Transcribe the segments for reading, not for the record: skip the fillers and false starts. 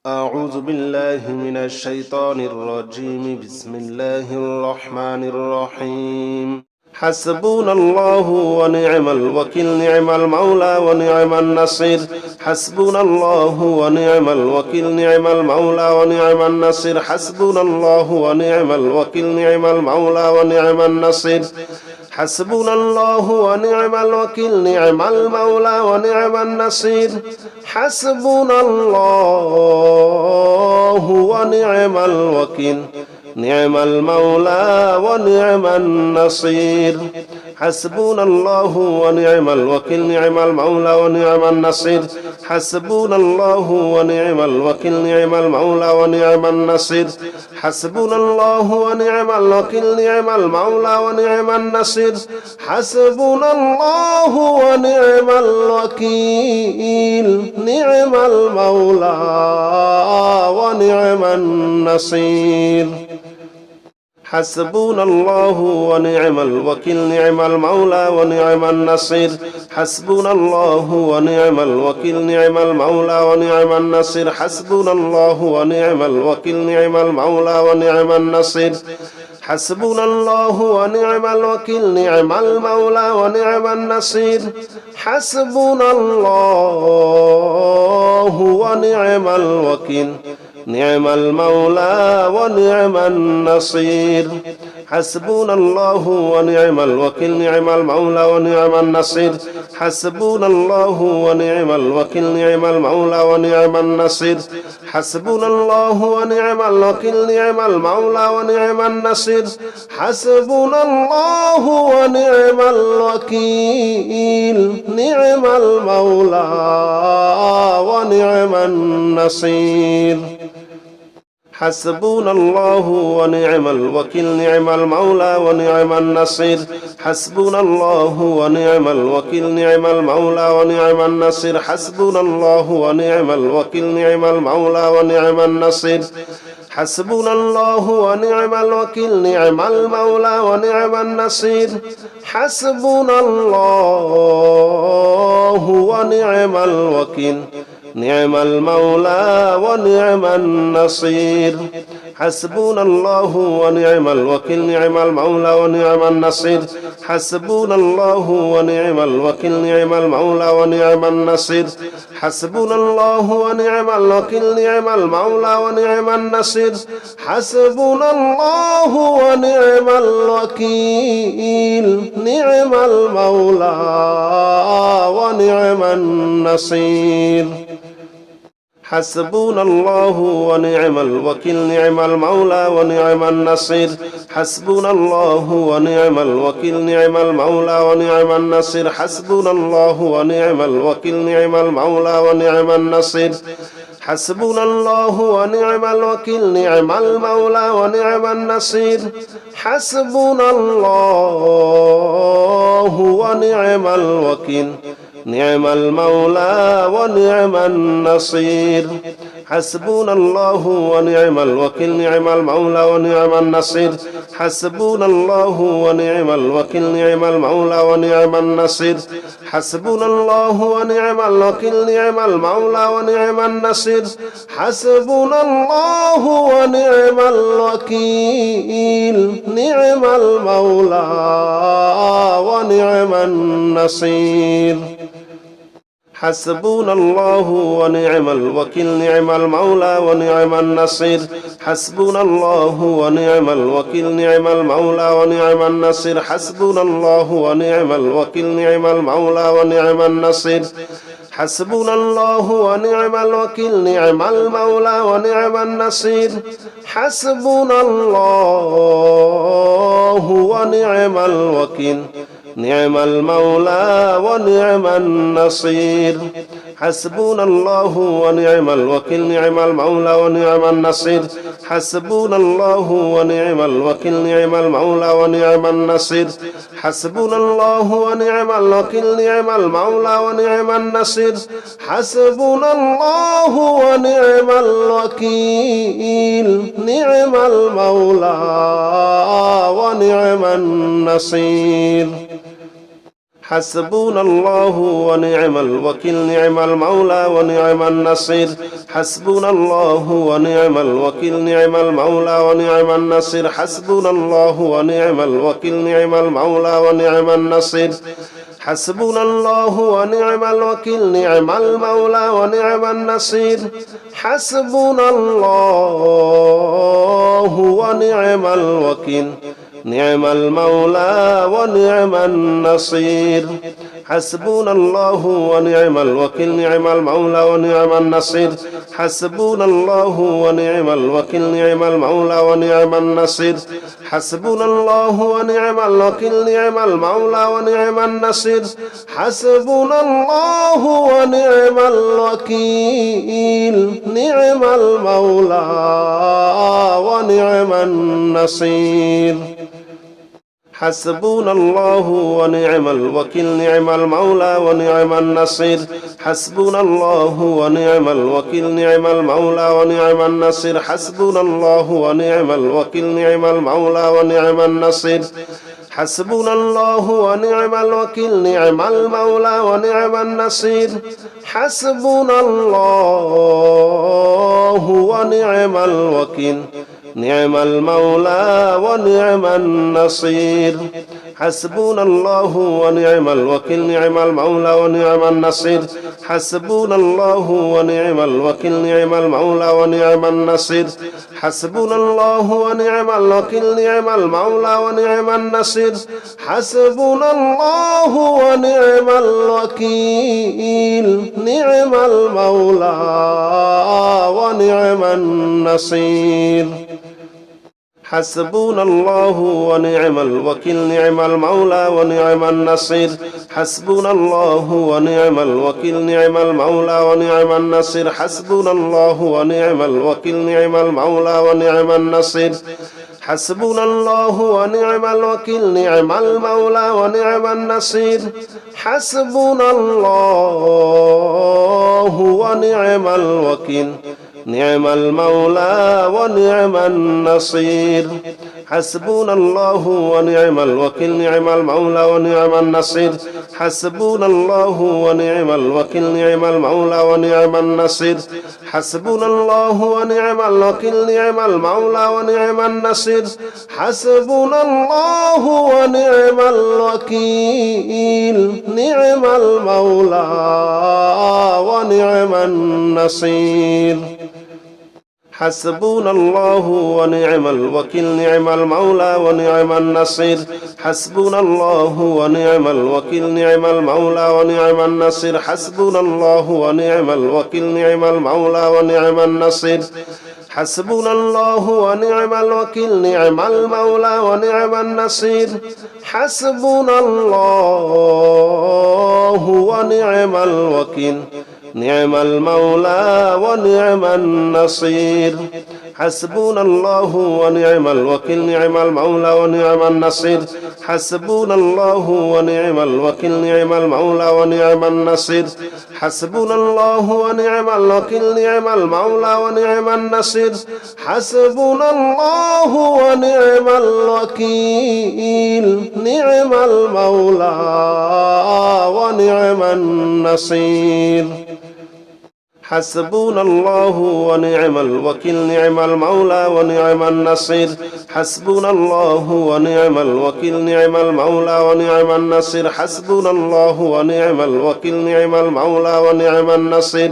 أعوذ بالله من الشيطان الرجيم بسم الله الرحمن الرحيم حسبنا الله ونعم الوكيل نعم المولى ونعم النصير حسبنا الله ونعم الوكيل نعم المولى ونعم النصير حسبنا الله ونعم الوكيل نعم المولى ونعم النصير حسبنا الله ونعم الوكيل نعم المولى ونعم النصير حسبنا الله ونعم الوكيل نعم المولى ونعم النصير حسبنا الله ونعم الوكيل نعم المولى ونعم النصير حسبنا الله ونعم الوكيل نعم المولى ونعم النصير حسبنا الله ونعم الوكيل نعم المولى ونعم النصير حسبنا الله ونعم الوكيل نعم المولى ونعم النصير حسبنا الله ونعم الوكيل نعم المولى ونعم النصير حسبنا الله ونعم الوكيل نعم المولى ونعم النصير حسبنا الله ونعم الوكيل نعم المولى ونعم النصير حسبنا الله ونعم الوكيل نعم المولى ونعم النصير حسبنا الله ونعم الوكيل نعم المولى ونعم النصير حسبنا الله ونعم الوكيل نعم المولى ونعم النصير حسبنا الله ونعم الوكيل نعم المولى ونعم النصير حسبنا الله ونعم الوكيل نعم المولى ونعم النصير حسبنا الله ونعم الوكيل نعم المولى ونعم النصير حسبنا الله ونعم الوكيل نعم المولى ونعم النصير حسبنا الله ونعم الوكيل نعم المولى ونعم النصير حسبنا الله ونعم الوكيل نعم المولى ونعم النصير حسبنا الله ونعم الوكيل نعم المولى ونعم النصير حسبنا الله ونعم الوكيل نعم المولى ونعم النصير حسبنا الله ونعم الوكيل نعم المولى ونعم النصير حسبنا الله ونعم الوكيل نعم المولى ونعم النصير حسبنا الله ونعم الوكيل نعم المولى ونعم النصير حسبنا الله ونعم الوكيل نعم المولى ونعم النصير حسبنا الله ونعم الوكيل نعم المولى ونعم النصير حسبنا الله ونعم الوكيل نعم المولى ونعم النصير حسبنا الله ونعم الوكيل نعم المولى ونعم النصير حسبنا الله ونعم الوكيل نعم المولى ونعم النصير حسبنا الله ونعم الوكيل نعم المولى ونعم النصير حسبنا الله ونعم الوكيل نعم المولى ونعم النصير حسبنا الله ونعم الوكيل نعم المولى ونعم النصير حسبنا الله ونعم الوكيل نعم المولى ونعم النصير حسبنا الله ونعم الوكيل نعم المولى ونعم النصير حسبنا الله ونعم الوكيل نعم المولى ونعم النصير حسبنا الله ونعم الوكيل نعم المولى ونعم النصير حسبنا الله ونعم الوكيل نعم المولى ونعم النصير حسبنا الله ونعم الوكيل نعم المولى ونعم النصير حسبنا الله ونعم الوكيل نعم المولى ونعم النصير حسبنا الله ونعم الوكيل نعم المولى ونعم النصير حسبنا الله ونعم الوكيل نعم المولى ونعم النصير حسبنا الله ونعم الوكيل نعم المولى ونعم النصير حسبنا الله ونعم الوكيل نعم المولى ونعم النصير حسبنا الله ونعم الوكيل نعم المولى ونعم النصير حسبنا الله ونعم الوكيل نعم المولى ونعم النصير حسبنا الله ونعم الوكيل نعم المولى ونعم النصير حسبنا الله ونعم الوكيل نعم المولى ونعم النصير حسبنا الله ونعم الوكيل نعم المولى ونعم النصير حسبنا الله ونعم الوكيل نعم المولى ونعم النصير حسبنا الله ونعم الوكيل نعم المولى ونعم النصير حسبنا الله ونعم الوكيل نعم المولى ونعم النصير حسبنا الله ونعم الوكيل نعم المولى ونعم النصير حسبنا الله ونعم الوكيل نعم المولى ونعم النصير حسبنا الله ونعم الوكيل نعم المولى ونعم النصير حسبنا الله ونعم الوكيل نعم المولى ونعم النصير حسبنا الله ونعم الوكيل نعم المولى ونعم النصير حسبنا الله ونعم الوكيل نعم المولى ونعم النصير حسبنا الله ونعم الوكيل نعم المولى ونعم النصير حسبنا الله ونعم الوكيل نعم المولى ونعم النصير حسبنا الله ونعم الوكيل نعم المولى ونعم النصير حسبنا الله ونعم الوكيل نعم المولى ونعم النصير حسبنا الله ونعم الوكيل نعم المولى ونعم النصير حسبنا الله ونعم الوكيل نعم المولى ونعم النصير حسبنا الله ونعم الوكيل نعم المولى ونعم النصير حسبنا الله ونعم الوكيل نعم المولى ونعم النصير حسبنا الله ونعم الوكيل نعم المولى ونعم النصير حسبنا الله ونعم الوكيل نعم المولى ونعم النصير حسبنا الله ونعم الوكيل نعم المولى ونعم النصير حسبنا الله ونعم الوكيل نعم المولى ونعم النصير حسبنا الله ونعم الوكيل نعم المولى ونعم النصير حسبنا الله ونعم الوكيل نعم المولى ونعم النصير حسبنا الله ونعم الوكيل نعم المولى ونعم النصير حسبنا الله ونعم الوكيل نعم المولى ونعم النصير حسبنا الله ونعم الوكيل نعم المولى ونعم النصير حسبنا الله ونعم الوكيل نعم المولى ونعم النصير حسبنا الله ونعم الوكيل نعم المولى ونعم النصير حسبنا الله ونعم الوكيل نعم المولى ونعم النصير حسبنا الله ونعم الوكيل نعم المولى ونعم النصير حسبنا الله ونعم الوكيل نعم المولى ونعم النصير حسبنا الله ونعم الوكيل نعم المولى ونعم النصير حسبنا الله ونعم الوكيل نعم المولى ونعم النصير حسبنا الله ونعم الوكيل نعم المولى ونعم النصير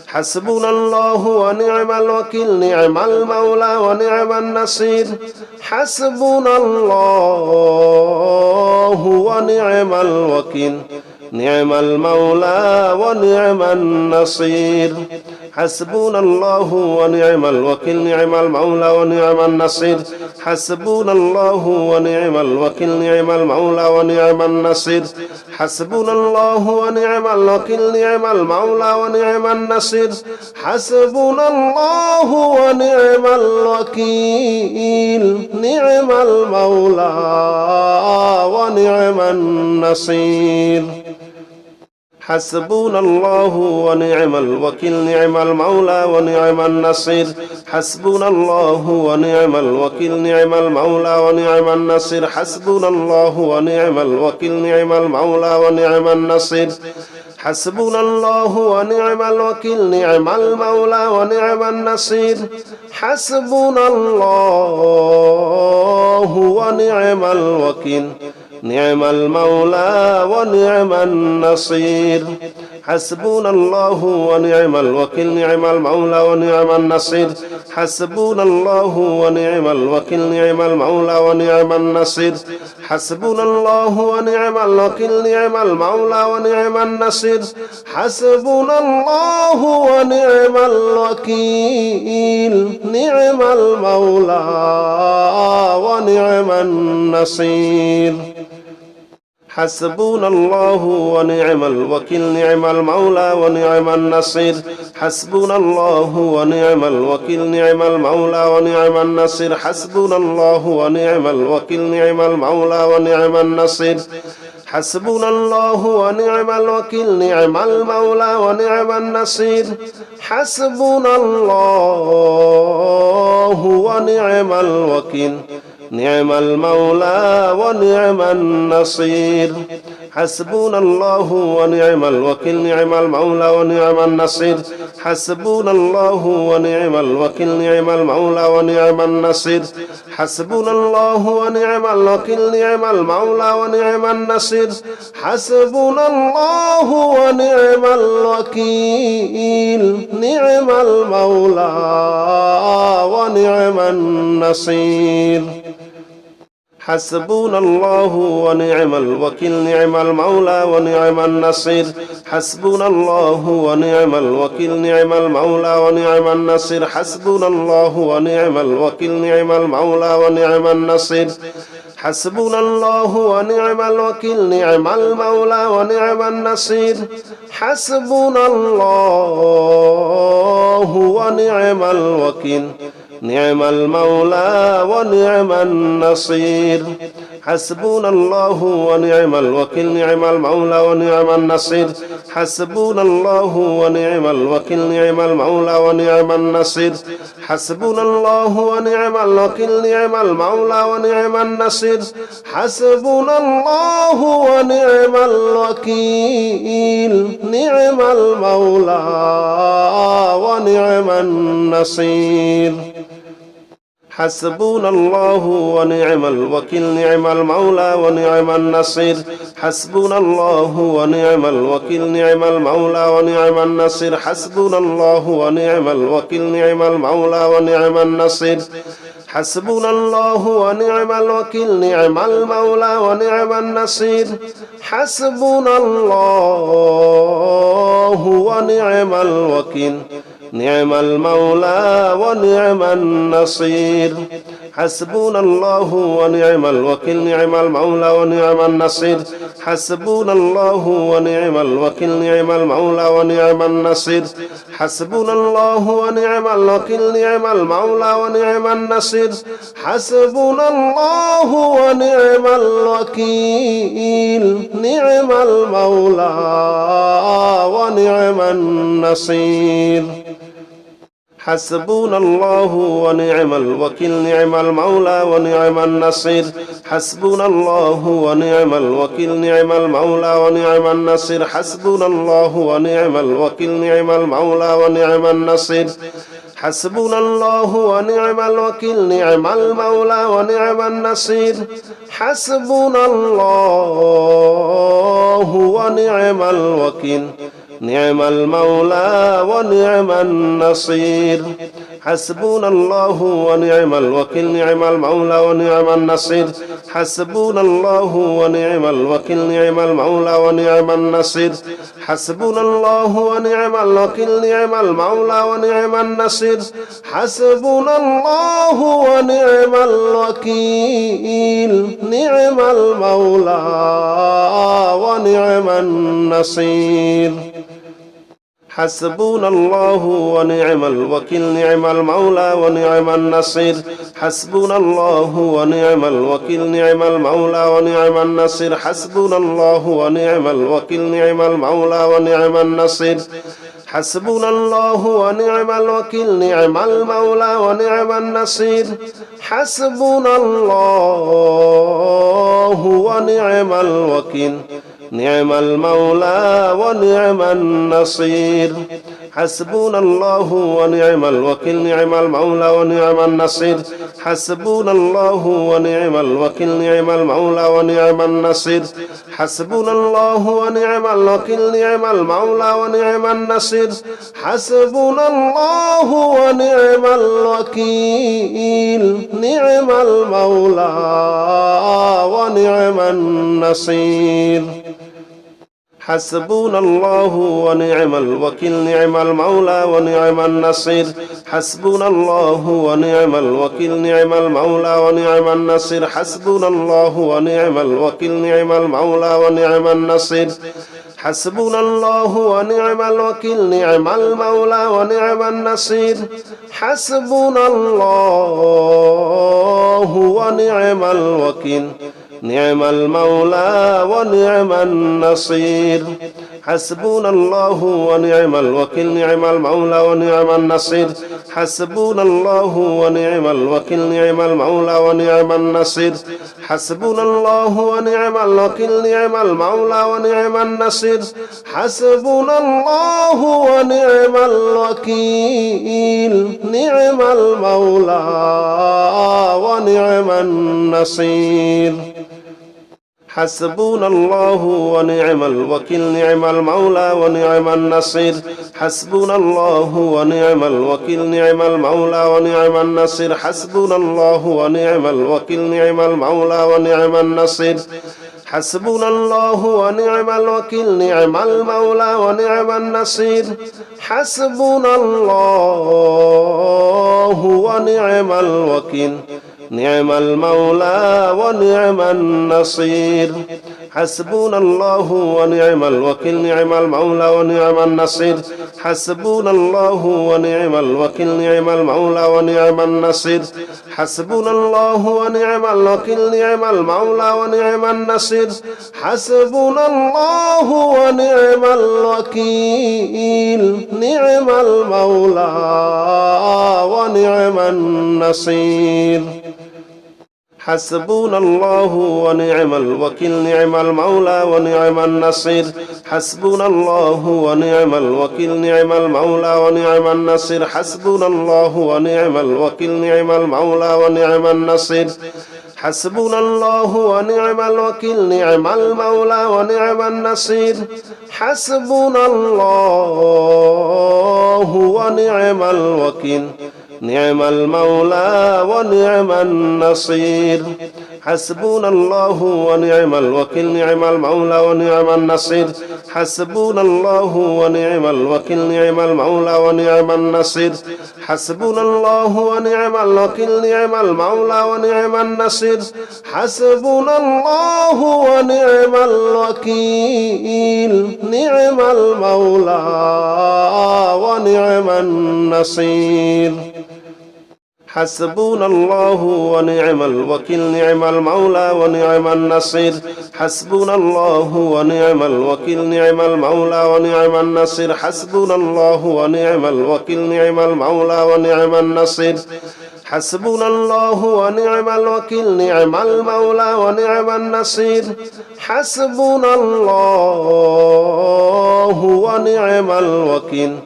حسبنا الله ونعم الوكيل نعم المولى ونعم النصير حسبنا الله ونعم الوكيل نعم المولى ونعم النصير حسبنا الله ونعم الوكيل نعم المولى ونعم النصير حسبنا الله ونعم الوكيل نعم المولى ونعم النصير حسبنا الله ونعم الوكيل نعم المولى ونعم النصير حسبنا الله ونعم الوكيل نعم المولى ونعم النصير حسبنا الله ونعم الوكيل نعم المولى ونعم النصير حسبنا الله ونعم الوكيل نعم المولى ونعم النصير حسبنا الله ونعم الوكيل نعم المولى ونعم النصير حسبنا الله ونعم الوكيل نعم المولى ونعم النصير حسبنا الله ونعم الوكيل نعم المولى ونعم النصير حسبنا الله ونعم الوكيل نعم المولى ونعم النصير حسبنا الله ونعم الوكيل نعم المولى ونعم النصير حسبنا الله ونعم الوكيل نعم المولى ونعم النصير حسبنا الله ونعم الوكيل نعم المولى ونعم النصير حسبنا الله ونعم الوكيل نعم المولى ونعم النصير حسبنا الله ونعم الوكيل نعم المولى ونعم النصير حسبنا الله ونعم الوكيل نعم المولى ونعم النصير حسبنا الله ونعم الوكيل نعم المولى ونعم النصير حسبنا الله ونعم الوكيل نعم المولى ونعم النصير حسبنا الله ونعم الوكيل نعم المولى ونعم النصير حسبنا الله ونعم الوكيل نعم المولى ونعم النصير حسبنا الله ونعم الوكيل نعم المولى ونعم النصير حسبنا الله ونعم الوكيل نعم المولى ونعم النصير حسبنا الله ونعم الوكيل نعم المولى ونعم النصير حسبنا الله ونعم الوكيل نعم المولى ونعم النصير حسبنا الله ونعم الوكيل نعم المولى ونعم النصير حسبنا الله ونعم الوكيل نعم المولى ونعم النصير حسبنا الله ونعم الوكيل نعم المولى ونعم النصير حسبنا الله ونعم الوكيل نعم المولى ونعم النصير حسبنا الله ونعم الوكيل نعم المولى ونعم النصير حسبنا الله ونعم الوكيل نعم المولى ونعم النصير حسبنا الله ونعم الوكيل نعم المولى ونعم النصير حسبنا الله ونعم الوكيل نعم المولى ونعم النصير حسبنا الله ونعم الوكيل نعم المولى ونعم النصير حسبنا الله ونعم الوكيل نعم المولى ونعم النصير حسبنا الله ونعم الوكيل نعم المولى ونعم النصير حسبنا الله ونعم الوكيل نعم المولى ونعم النصير حسبنا الله ونعم الوكيل نعم المولى ونعم النصير حسبنا الله ونعم الوكيل نعم المولى ونعم النصير حسبنا الله ونعم الوكيل نعم المولى ونعم النصير حسبنا الله ونعم الوكيل نعم المولى ونعم النصير حسبنا الله ونعم الوكيل نعم المولى ونعم النصير حسبنا الله ونعم الوكيل نعم المولى ونعم النصير حسبنا الله ونعم الوكيل نعم المولى ونعم النصير حسبنا الله ونعم الوكيل نعم المولى ونعم النصير حسبنا الله ونعم الوكيل نعم المولى ونعم النصير حسبنا الله ونعم الوكيل نعم المولى ونعم النصير حسبنا الله ونعم الوكيل نعم المولى ونعم النصير حسبنا الله ونعم الوكيل نعم المولى ونعم النصير حسبنا الله ونعم الوكيل نعم المولى ونعم النصير حسبنا الله ونعم الوكيل نعم المولى ونعم النصير حسبنا الله ونعم الوكيل نعم المولى ونعم النصير حسبنا الله ونعم الوكيل نعم المولى ونعم النصير حسبنا الله ونعم الوكيل نعم المولى ونعم النصير حسبنا الله ونعم الوكيل نعم المولى ونعم النصير حسبنا الله ونعم الوكيل نعم المولى ونعم النصير حسبنا الله ونعم الوكيل نعم المولى ونعم النصير حسبنا الله ونعم الوكيل نعم المولى ونعم النصير حسبنا الله ونعم الوكيل نعم المولى ونعم النصير حسبنا الله ونعم الوكيل نعم المولى ونعم النصير حسبنا الله ونعم الوكيل نعم المولى ونعم النصير حسبنا الله ونعم الوكيل نعم المولى ونعم النصير حسبنا الله ونعم الوكيل نعم المولى ونعم النصير حسبنا الله ونعم الوكيل نعم المولى ونعم النصير حسبنا الله ونعم الوكيل نعم المولى ونعم النصير حسبنا الله ونعم الوكيل نعم المولى ونعم النصير حسبنا الله ونعم الوكيل نعم المولى ونعم النصير حسبنا الله ونعم الوكيل نعم المولى ونعم النصير حسبنا الله ونعم الوكيل نعم المولى ونعم النصير حسبنا الله ونعم الوكيل نعم المولى ونعم النصير حسبنا الله ونعم الوكيل نعم المولى ونعم النصير حسبنا الله ونعم الوكيل نعم المولى ونعم النصير حسبنا الله ونعم الوكيل نعم المولى ونعم النصير حسبنا الله ونعم الوكيل نعم المولى ونعم النصير حسبنا الله ونعم الوكيل نعم المولى ونعم النصير حسبنا الله ونعم الوكيل نعم المولى ونعم النصير حسبنا الله ونعم الوكيل نعم المولى ونعم النصير حسبنا الله ونعم الوكيل نعم المولى ونعم النصير حسبنا الله ونعم الوكيل نعم المولى ونعم النصير حسبنا الله ونعم الوكيل نعم المولى ونعم النصير حسبنا الله ونعم الوكيل نعم المولى ونعم النصير حسبنا الله ونعم الوكيل نعم المولى ونعم النصير حسبنا الله ونعم الوكيل نعم المولى ونعم النصير حسبنا الله ونعم الوكيل نعم المولى ونعم النصير حسبنا الله ونعم الوكيل نعم المولى ونعم النصير حسبنا الله ونعم الوكيل نعم المولى ونعم النصير حسبنا الله ونعم الوكيل نعم المولى ونعم النصير حسبنا الله ونعم الوكيل نعم المولى ونعم النصير حسبنا الله ونعم الوكيل نعم المولى ونعم النصير حسبنا الله ونعم الوكيل نعم المولى ونعم النصير حسبنا الله ونعم الوكيل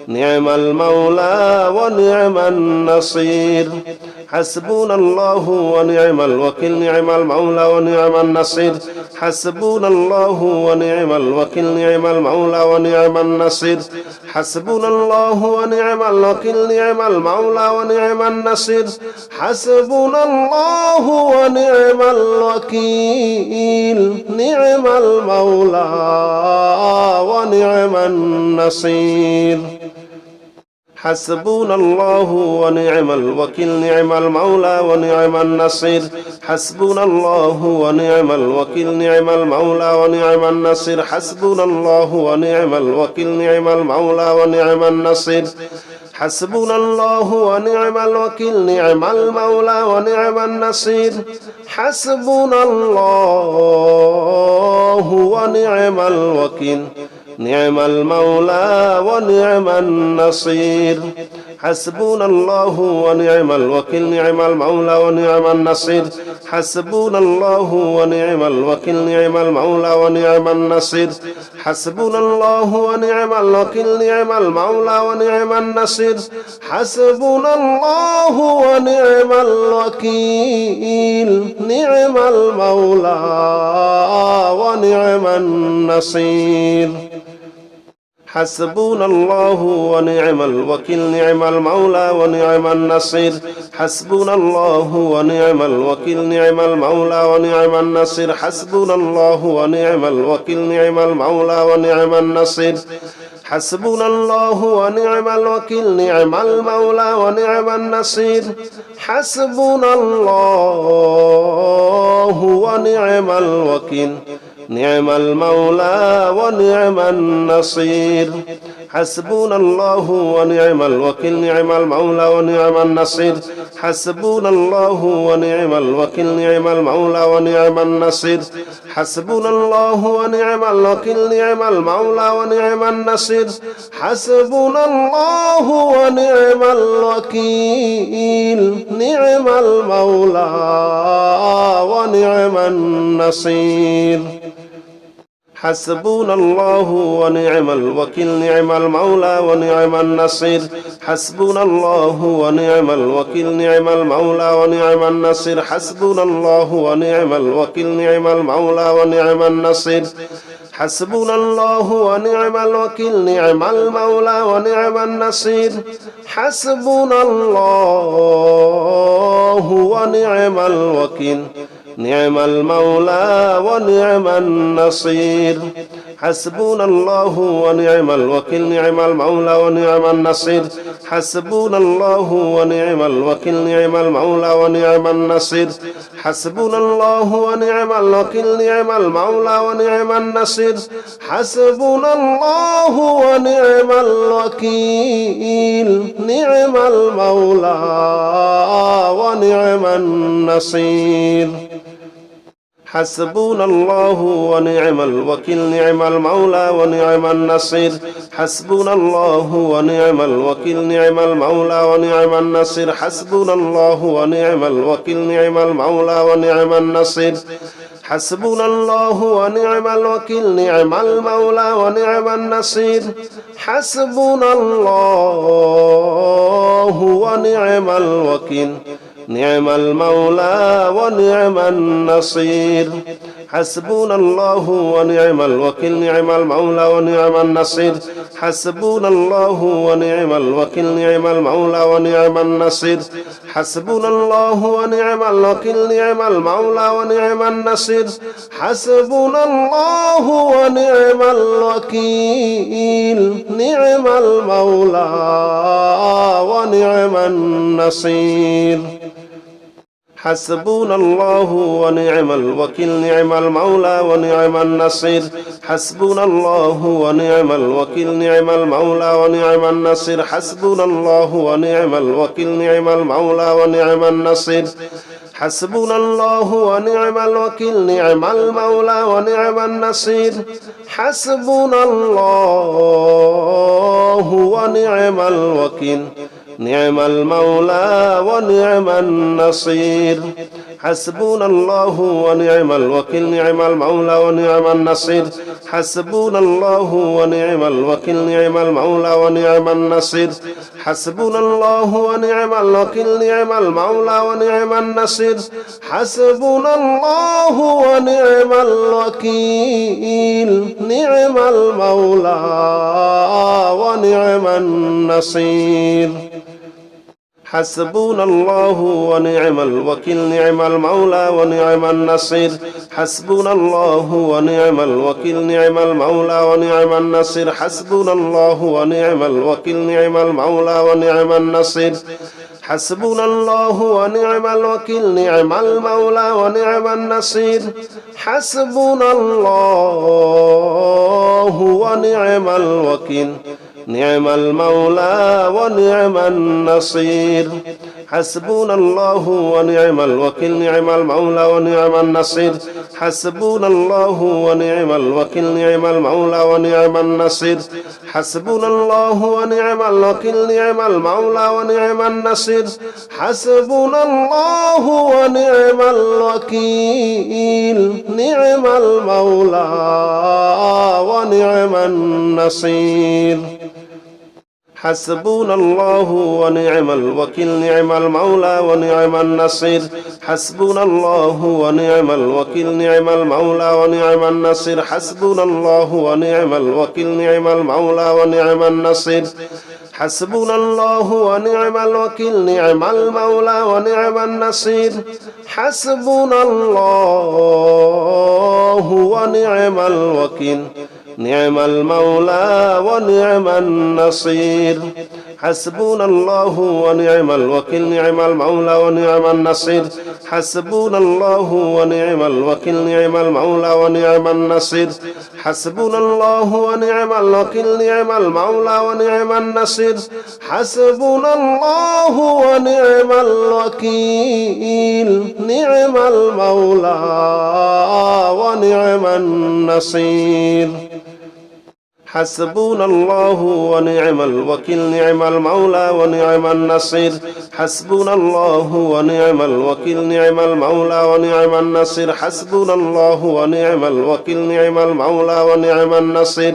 نعم المولى ونعم النصير حسبنا الله ونعم الوكيل نعم المولى ونعم النصير حسبنا الله ونعم الوكيل نعم المولى ونعم النصير حسبنا الله ونعم الوكيل نعم المولى ونعم النصير حسبنا الله ونعم الوكيل نعم المولى ونعم النصير حسبنا الله ونعم الوكيل نعم المولى ونعم النصير حسبنا الله ونعم الوكيل نعم المولى ونعم النصير حسبنا الله ونعم الوكيل نعم المولى ونعم النصير حسبنا الله ونعم الوكيل نعم المولى ونعم النصير حسبنا الله ونعم الوكيل نعم المولى ونعم النصير حسبنا الله ونعم الوكيل نعم المولى ونعم النصير حسبنا الله ونعم الوكيل نعم المولى ونعم النصير حسبنا الله ونعم الوكيل نعم المولى ونعم النصير حسبنا الله ونعم الوكيل نعم المولى ونعم النصير حسبنا الله ونعم الوكيل نعم المولى ونعم النصير حسبنا الله ونعم الوكيل نعم المولى ونعم النصير حسبنا الله ونعم الوكيل نعم المولى ونعم النصير حسبنا الله ونعم الوكيل نعم المولى ونعم النصير حسبنا الله ونعم الوكيل نعم المولى ونعم النصير حسبنا الله ونعم الوكيل نعم المولى ونعم النصير حسبنا الله ونعم الوكيل نعم المولى ونعم النصير حسبنا الله ونعم الوكيل نعم المولى ونعم النصير حسبنا الله ونعم الوكيل نعم المولى ونعم النصير حسبنا الله ونعم الوكيل نعم المولى ونعم النصير حسبنا الله ونعم الوكيل نعم المولى ونعم النصير حسبنا الله ونعم الوكيل نعم المولى ونعم النصير حسبنا الله ونعم الوكيل نعم المولى ونعم النصير حسبنا الله ونعم الوكيل نعم المولى ونعم النصير حسبنا الله ونعم الوكيل نعم المولى ونعم النصير حسبنا الله ونعم الوكيل نعم المولى ونعم النصير حسبنا الله ونعم الوكيل نعم المولى ونعم النصير حسبنا الله ونعم الوكيل نعم المولى ونعم النصير حسبنا الله ونعم الوكيل نعم المولى ونعم النصير حسبنا الله ونعم الوكيل نعم المولى ونعم النصير حسبنا الله ونعم الوكيل نعم المولى ونعم النصير حسبنا الله ونعم الوكيل نعم المولى ونعم النصير حسبنا الله ونعم الوكيل نعم المولى ونعم النصير حسبنا الله ونعم الوكيل نعم المولى ونعم النصير حسبنا الله ونعم الوكيل نعم المولى ونعم النصير حسبنا الله ونعم الوكيل نعم المولى ونعم النصير حسبنا الله ونعم الوكيل نعم المولى ونعم النصير حسبنا الله ونعم الوكيل نعم المولى ونعم النصير حسبنا الله ونعم الوكيل نعم المولى ونعم النصير حسبنا الله ونعم الوكيل نعم المولى ونعم النصير حسبنا الله ونعم الوكيل نعم المولى ونعم النصير حسبنا الله ونعم الوكيل نعم المولى ونعم النصير حسبنا الله ونعم الوكيل نعم المولى ونعم النصير حسبنا الله ونعم الوكيل نعم المولى ونعم النصير حسبنا الله ونعم الوكيل نعم المولى ونعم النصير حسبنا الله ونعم الوكيل نعم المولى ونعم النصير حسبنا الله ونعم الوكيل نعم المولى ونعم النصير حسبنا الله ونعم الوكيل نعم المولى ونعم النصير حسبنا الله ونعم الوكيل نعم المولى ونعم النصير حسبنا الله ونعم الوكيل نعم المولى ونعم النصير حسبنا الله ونعم الوكيل نعم المولى ونعم النصير حسبنا الله ونعم الوكيل نعم المولى ونعم النصير حسبنا الله ونعم الوكيل نعم المولى ونعم النصير حسبنا الله ونعم الوكيل نعم المولى ونعم النصير حسبنا الله ونعم الوكيل نعم المولى ونعم النصير حسبنا الله ونعم الوكيل نعم المولى ونعم النصير حسبنا الله ونعم الوكيل نعم المولى ونعم النصير حسبنا الله ونعم الوكيل نعم المولى ونعم النصير حسبنا الله ونعم الوكيل نعم المولى ونعم النصير حسبنا الله ونعم الوكيل نعم المولى ونعم النصير حسبنا الله ونعم الوكيل نعم المولى ونعم النصير حسبنا الله ونعم الوكيل نعم المولى ونعم النصير حسبنا الله ونعم الوكيل نعم المولى ونعم النصير حسبنا الله ونعم الوكيل نعم المولى ونعم النصير حسبنا الله ونعم الوكيل نعم المولى ونعم النصير حسبنا الله ونعم الوكيل نعم المولى ونعم النصير حسبنا الله ونعم الوكيل نعم المولى ونعم النصير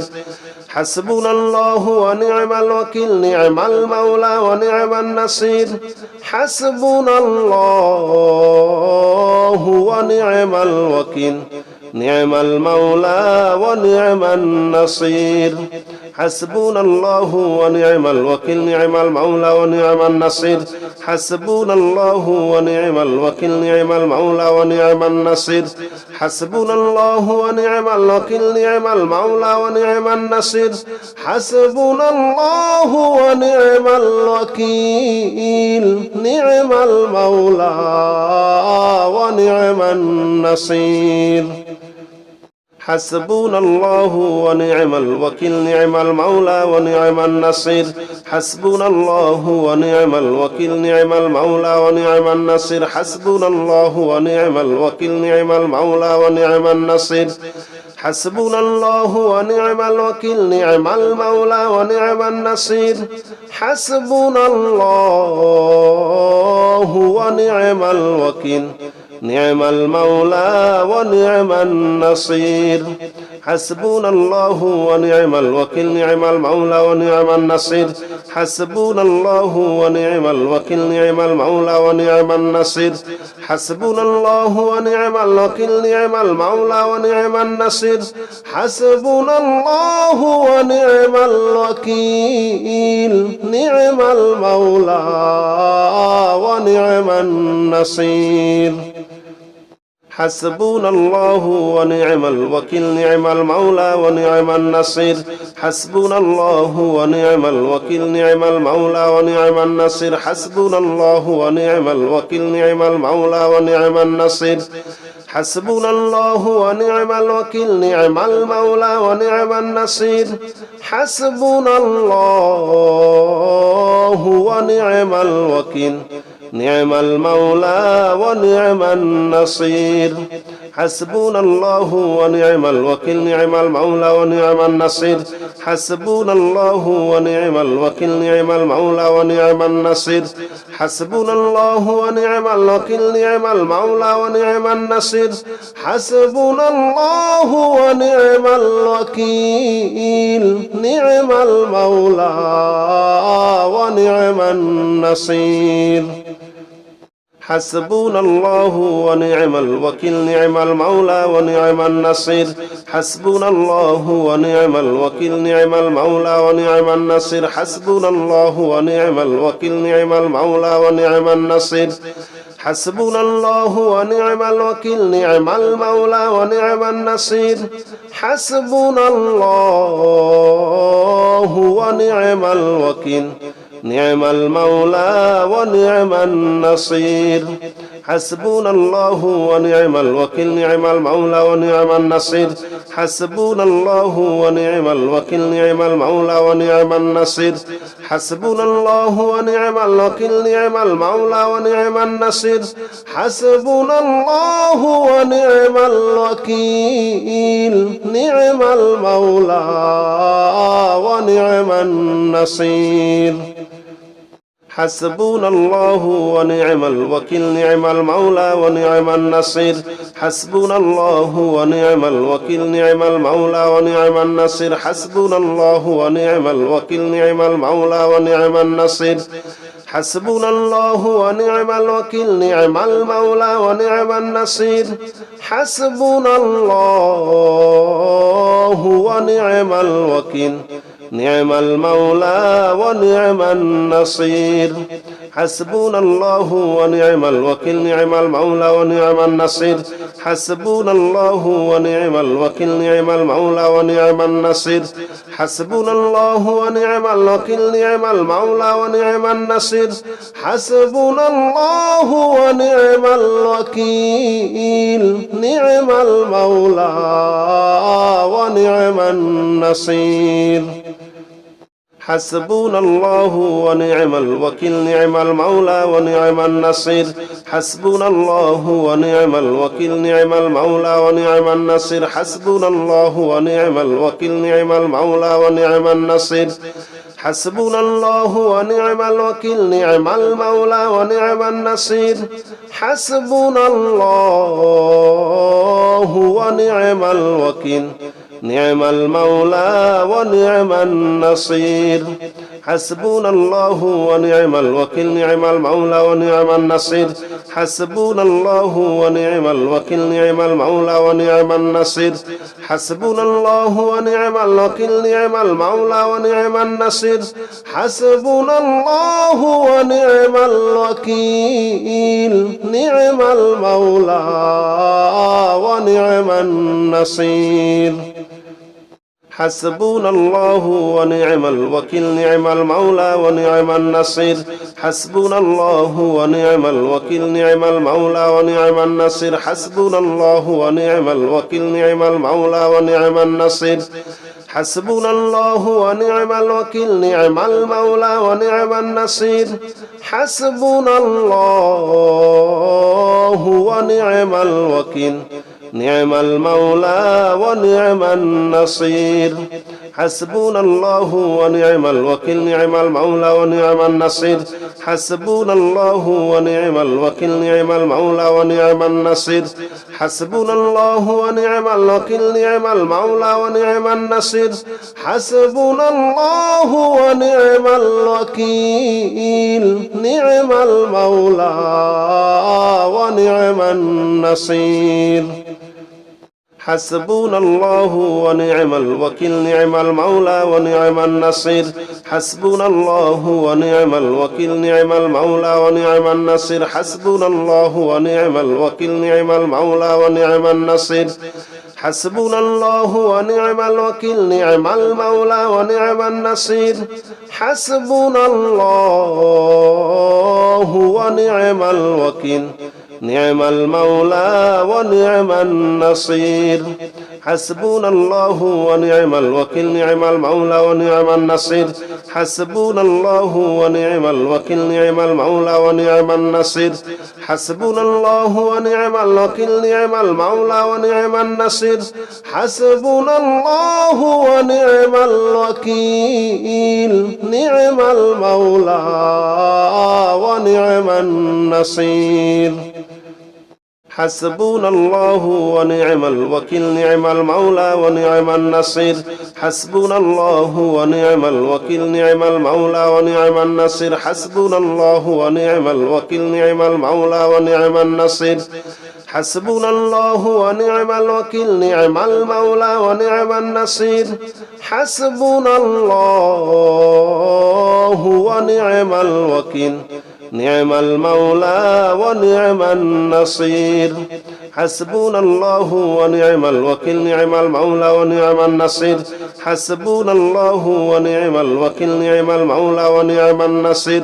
حسبنا الله ونعم الوكيل نعم المولى ونعم النصير حسبنا الله ونعم الوكيل نعم المولى ونعم النصير حسبنا الله ونعم الوكيل نعم المولى ونعم النصير حسبنا الله ونعم الوكيل نعم المولى ونعم النصير حسبنا الله ونعم الوكيل نعم المولى ونعم النصير حسبنا الله ونعم الوكيل نعم المولى ونعم النصير حسبنا الله ونعم الوكيل نعم المولى ونعم النصير حسبنا الله ونعم الوكيل نعم المولى ونعم النصير حسبنا الله ونعم الوكيل نعم المولى ونعم النصير حسبنا الله ونعم الوكيل نعم المولى ونعم النصير حسبنا الله ونعم الوكيل نعم المولى ونعم النصير حسبنا الله ونعم الوكيل نعم المولى ونعم النصير حسبنا الله ونعم الوكيل نعم المولى ونعم النصير حسبنا الله ونعم الوكيل نعم المولى ونعم النصير حسبنا الله ونعم الوكيل نعم المولى ونعم النصير حسبنا الله ونعم الوكيل نعم المولى ونعم النصير حسبنا الله ونعم الوكيل نعم المولى ونعم النصير حسبنا الله ونعم الوكيل نعم المولى ونعم النصير حسبنا الله ونعم الوكيل نعم المولى ونعم النصير حسبنا الله ونعم الوكيل نعم المولى ونعم النصير حسبنا الله ونعم الوكيل نعم المولى ونعم النصير حسبنا الله ونعم الوكيل نعم المولى ونعم النصير حسبنا الله ونعم الوكيل نعم المولى ونعم النصير حسبنا الله ونعم الوكيل نعم المولى ونعم النصير حسبنا الله ونعم الوكيل نعم المولى ونعم النصير حسبنا الله ونعم الوكيل نعم المولى ونعم النصير حسبنا الله ونعم الوكيل نعم المولى ونعم النصير حسبنا الله ونعم الوكيل نعم المولى ونعم النصير حسبنا الله ونعم الوكيل نعم المولى ونعم النصير حسبنا الله ونعم الوكيل نعم المولى ونعم النصير حسبنا الله ونعم الوكيل نعم المولى ونعم النصير حسبنا الله ونعم الوكيل نعم المولى ونعم النصير حسبنا الله ونعم الوكيل نعم المولى ونعم النصير حسبنا الله ونعم الوكيل نعم المولى ونعم النصير حسبنا الله ونعم الوكيل نعم المولى ونعم النصير حسبنا الله ونعم الوكيل نعم المولى ونعم النصير حسبنا الله ونعم الوكيل نعم المولى ونعم النصير حسبنا الله ونعم الوكيل نعم المولى ونعم النصير حسبنا الله ونعم الوكيل نعم المولى ونعم النصير حسبنا الله ونعم الوكيل نعم المولى ونعم النصير حسبنا الله ونعم الوكيل نعم المولى ونعم النصير حسبنا الله ونعم الوكيل نعم المولى ونعم النصير حسبنا الله ونعم الوكيل نعم المولى ونعم النصير حسبنا الله ونعم الوكيل نعم المولى ونعم النصير حسبنا الله ونعم الوكيل نعم المولى ونعم النصير حسبنا الله ونعم الوكيل نعم المولى ونعم النصير حسبنا الله ونعم الوكيل نعم المولى ونعم النصير حسبنا الله ونعم الوكيل نعم المولى ونعم النصير حسبنا الله ونعم الوكيل نعم المولى ونعم النصير حسبنا الله ونعم الوكيل نعم المولى ونعم النصير حسبنا الله ونعم الوكيل نعم المولى ونعم النصير حسبنا الله ونعم الوكيل نعم المولى ونعم النصير حسبنا الله ونعم الوكيل نعم المولى ونعم النصير حسبنا الله ونعم الوكيل نعم المولى ونعم النصير حسبنا الله ونعم الوكيل نعم المولى ونعم النصير حسبنا الله ونعم الوكيل نعم المولى ونعم النصير حسبنا الله ونعم الوكيل نعم المولى ونعم النصير حسبنا الله ونعم الوكيل نعم المولى ونعم النصير حسبنا الله ونعم الوكيل نعم المولى ونعم النصير حسبنا الله ونعم الوكيل نعم المولى ونعم النصير حسبنا الله ونعم الوكيل نعم المولى ونعم النصير حسبنا الله ونعم الوكيل نعم المولى ونعم النصير حسبنا الله ونعم الوكيل نعم المولى ونعم النصير حسبنا الله ونعم الوكيل نعم المولى ونعم النصير حسبنا الله ونعم الوكيل نعم المولى ونعم النصير حسبنا الله ونعم الوكيل نعم المولى ونعم النصير حسبنا الله ونعم الوكيل نعم المولى ونعم النصير حسبنا الله ونعم الوكيل نعم المولى ونعم النصير حسبنا الله ونعم الوكيل نعم المولى ونعم النصير حسبنا الله ونعم الوكيل نعم المولى ونعم النصير حسبنا الله ونعم الوكيل نعم المولى ونعم النصير حسبنا الله ونعم الوكيل نعم المولى ونعم النصير حسبنا الله ونعم الوكيل نعم المولى ونعم النصير حسبنا الله ونعم الوكيل نعم المولى ونعم النصير حسبنا الله ونعم الوكيل نعم المولى ونعم النصير حسبنا الله ونعم الوكيل نعم المولى ونعم النصير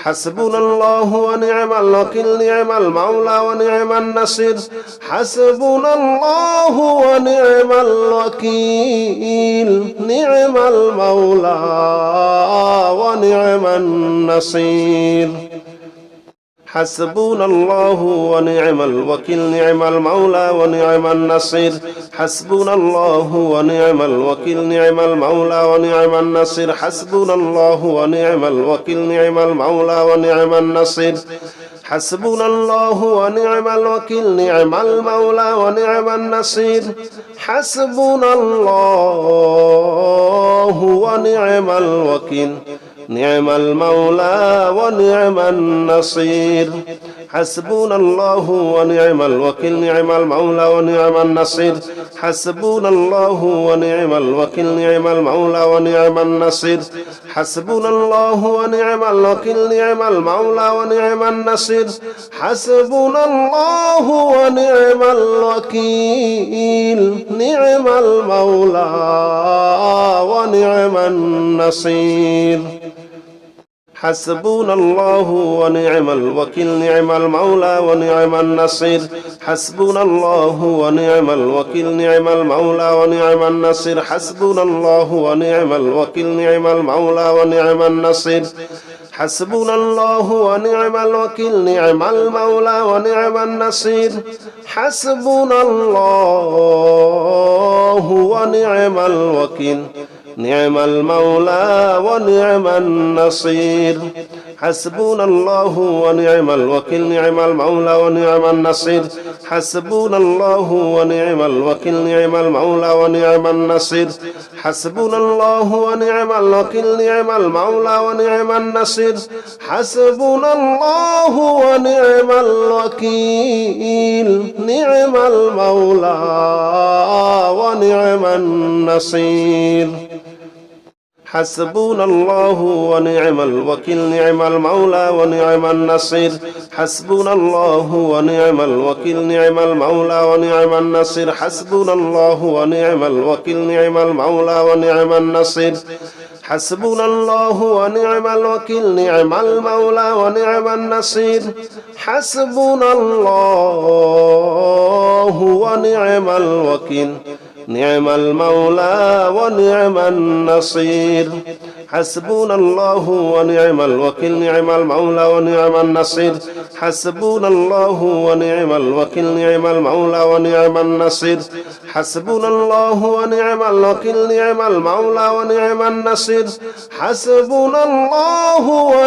حسبنا الله ونعم الوكيل نعم المولى ونعم النصير حسبنا الله ونعم الوكيل نعم المولى ونعم النصير حسبنا الله ونعم الوكيل نعم المولى ونعم النصير حسبنا الله ونعم الوكيل نعم المولى ونعم النصير حسبنا الله ونعم الوكيل نعم المولى ونعم النصير حسبنا الله ونعم الوكيل نعم المولى ونعم النصير حسبنا الله ونعم الوكيل نعم المولى ونعم النصير حسبنا الله ونعم الوكيل نعم المولى ونعم النصير حسبنا الله ونعم الوكيل نعم المولى ونعم النصير حسبنا الله ونعم الوكيل نعم المولى ونعم النصير حسبنا الله ونعم الوكيل نعم المولى ونعم النصير حسبنا الله ونعم الوكيل نعم المولى ونعم النصير حسبنا الله ونعم الوكيل نعم المولى ونعم النصير حسبنا الله ونعم الوكيل نعم المولى ونعم النصير حسبنا الله ونعم الوكيل نعم المولى ونعم النصير حسبنا الله ونعم الوكيل نعم المولى ونعم النصير حسبنا الله ونعم الوكيل نعم المولى ونعم النصير حسبنا الله ونعم الوكيل نعم المولى ونعم النصير حسبنا الله ونعم الوكيل نعم المولى ونعم النصير حسبنا الله ونعم الوكيل نعم المولى ونعم النصير حسبنا الله ونعم الوكيل نعم المولى ونعم النصير حسبنا الله ونعم الوكيل نعم المولى ونعم النصير حسبنا الله ونعم الوكيل نعم المولى ونعم النصير حسبنا الله ونعم الوكيل نعم المولى ونعم النصير حسبنا الله ونعم الوكيل نعم المولى ونعم النصير حسبنا الله ونعم الوكيل نعم المولى ونعم النصير حسبنا الله ونعم الوكيل نعم المولى ونعم النصير حسبنا الله ونعم الوكيل نعم المولى ونعم النصير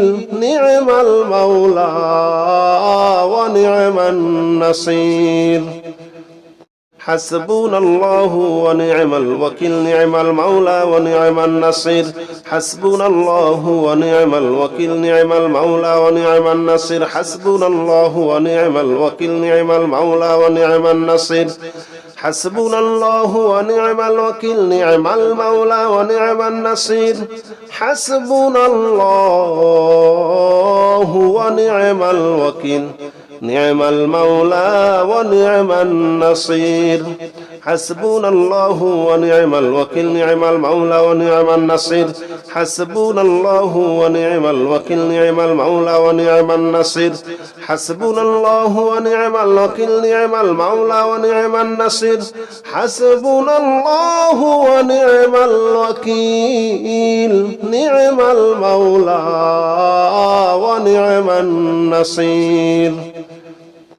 حسبنا الله ونعم الوكيل نعم المولى ونعم النصير حسبنا الله ونعم الوكيل نعم المولى ونعم النصير حسبنا الله ونعم الوكيل نعم المولى ونعم النصير حسبنا الله ونعم الوكيل نعم المولى ونعم النصير حسبنا الله ونعم الوكيل نعم المولى ونعم النصير حسبنا الله ونعم الوكيل نعم المولى ونعم النصير حسبنا الله ونعم الوكيل نعم المولى ونعم النصير حسبنا الله ونعم الوكيل نعم المولى ونعم النصير حسبنا الله ونعم الوكيل نعم المولى ونعم النصير حسبنا الله ونعم الوكيل نعم المولى ونعم النصير